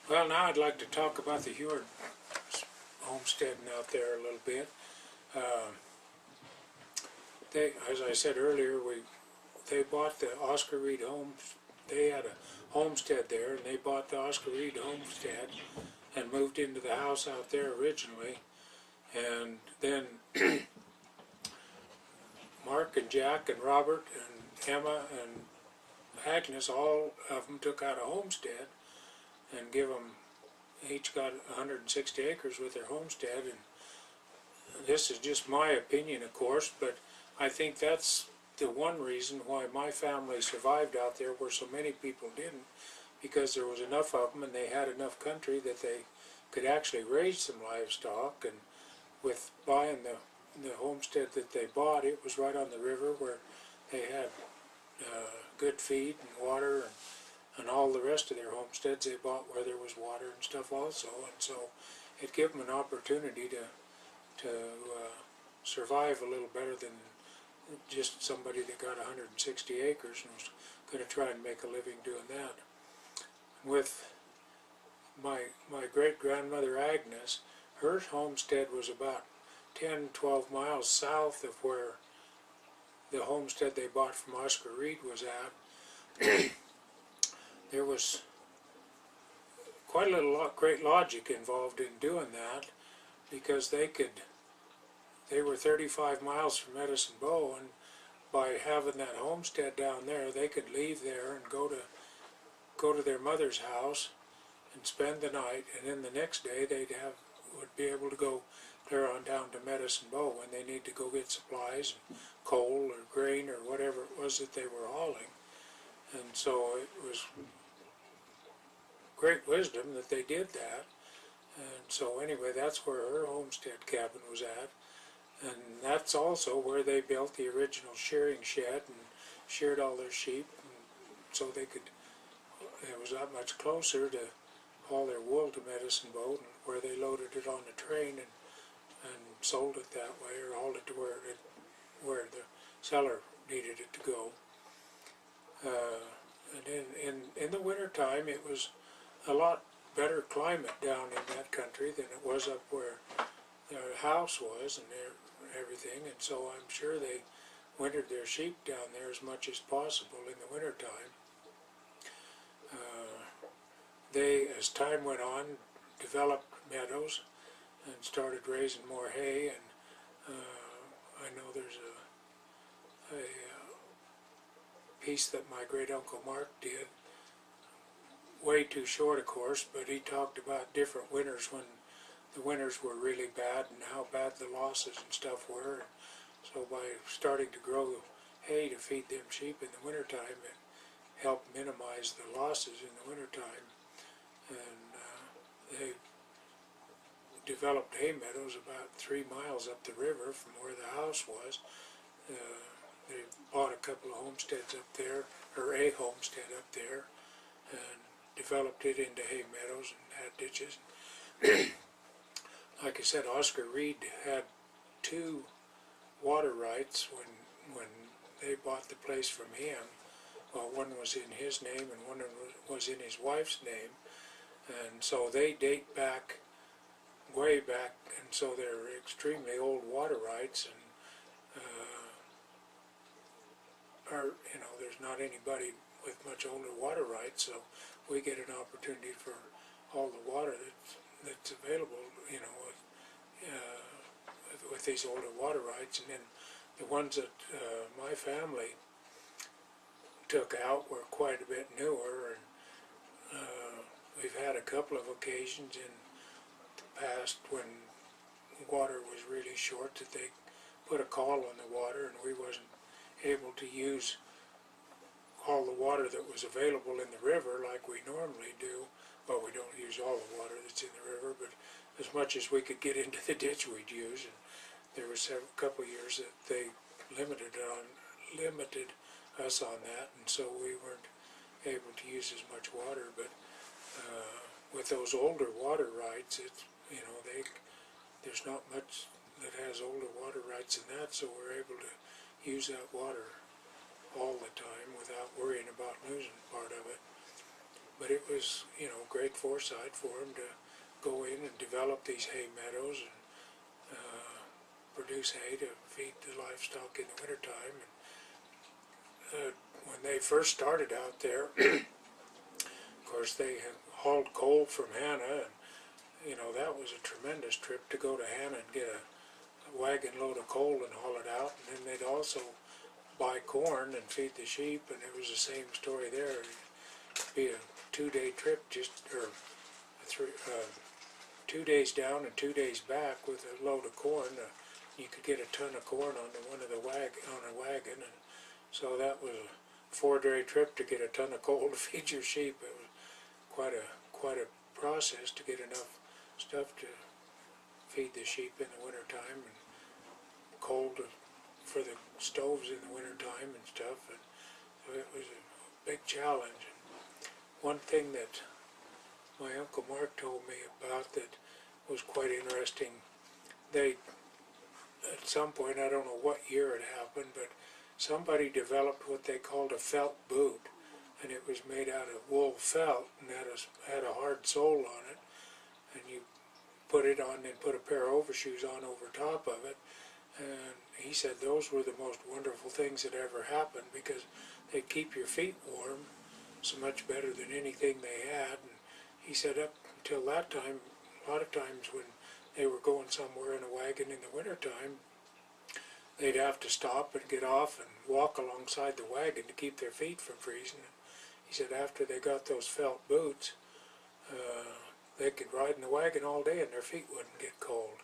Well, now I'd like to talk about the Heward homesteading out there a little bit. Uh, as I said earlier, they bought the Oscar Reed homes. They had a homestead there, and they bought the Oscar Reed homestead and moved into the house out there originally. And then Mark and Jack and Robert and Emma and Agnes, all of them took out a homestead and each got 160 acres with their homestead. And this is just my opinion, of course, but I think that's the one reason why my family survived out there where so many people didn't, because there was enough of them and they had enough country that they could actually raise some livestock. And with buying the homestead that they bought, it was right on the river where they had good feed and water, and all the rest of their homesteads they bought where there was water and stuff also. And so it gave them an opportunity to survive a little better than just somebody that got 160 acres and was going to try and make a living doing that. With my great-grandmother Agnes, her homestead was about 10-12 miles south of where the homestead they bought from Oscar Reed was at. There was quite a little great logic involved in doing that, because they were 35 miles from Medicine Bow, and by having that homestead down there, they could leave there and go to their mother's house and spend the night, and then the next day would be able to go clear on down to Medicine Bow when they need to go get supplies, and coal or grain or whatever it was that they were hauling. And so it was great wisdom that they did that. And so anyway, that's where her homestead cabin was at. And that's also where they built the original shearing shed and sheared all their sheep, and so it was that much closer to haul their wool to Medicine Bow, where they loaded it on a train and sold it that way, or hauled it to where the seller needed it to go. And in the winter time, it was a lot better climate down in that country than it was up where their house was and everything, and so I'm sure they wintered their sheep down there as much as possible in the winter time. They, as time went on, developed meadows and started raising more hay, and I know there's a piece that my great-uncle Mark did, way too short of course, but he talked about different winters when the winters were really bad and how bad the losses and stuff were. So by starting to grow hay to feed them sheep in the wintertime, it helped minimize the losses in the wintertime. And they developed hay meadows about 3 miles up the river from where the house was. They bought a couple of homesteads up there, or a homestead up there, and developed it into hay meadows and had ditches. Like I said, Oscar Reed had 2 water rights when they bought the place from him. Well, one was in his name and one was in his wife's name, and so they date back, way back, and so they're extremely old water rights, and there's not anybody with much older water rights, so we get an opportunity for all the water that's available, with these older water rights. And then the ones that my family took out were quite a bit newer, and we've had a couple of occasions in the past when water was really short that they put a call on the water, and we wasn't able to use all the water that was available in the river like we normally do. Well, we don't use all the water that's in the river, but as much as we could get into the ditch we'd use. And there were a couple of years that they limited us on that, and so we weren't able to use as much water. But with those older water rights, there's not much that has older water rights than that, so we're able to use that water all the time without worrying about losing part of it. but it was, you know, great foresight for him to go in and develop these hay meadows and produce hay to feed the livestock in the wintertime. And, when they first started out there, of course, they hauled coal from Hannah, and you know, that was a tremendous trip to go to Hannah and get a wagon load of coal and haul it out. And then they'd also buy corn and feed the sheep, and it was the same story there. It'd be a 2-day trip, just or 2 days down and 2 days back with a load of corn. You could get a ton of corn on a wagon, and so that was a 4-day trip to get a ton of coal to feed your sheep. It was quite a process to get enough stuff to feed the sheep in the wintertime, and coal for the stoves in the wintertime and stuff. And so it was a big challenge. One thing that my Uncle Mark told me about that was quite interesting, they, at some point, I don't know what year it happened, but somebody developed what they called a felt boot, and it was made out of wool felt and had a hard sole on it, and you put it on and put a pair of overshoes on over top of it. And he said those were the most wonderful things that ever happened, because they keep your feet warm so much better than anything they had. And he said up until that time, a lot of times when they were going somewhere in a wagon in the wintertime, they'd have to stop and get off and walk alongside the wagon to keep their feet from freezing. He said after they got those felt boots, they could ride in the wagon all day and their feet wouldn't get cold.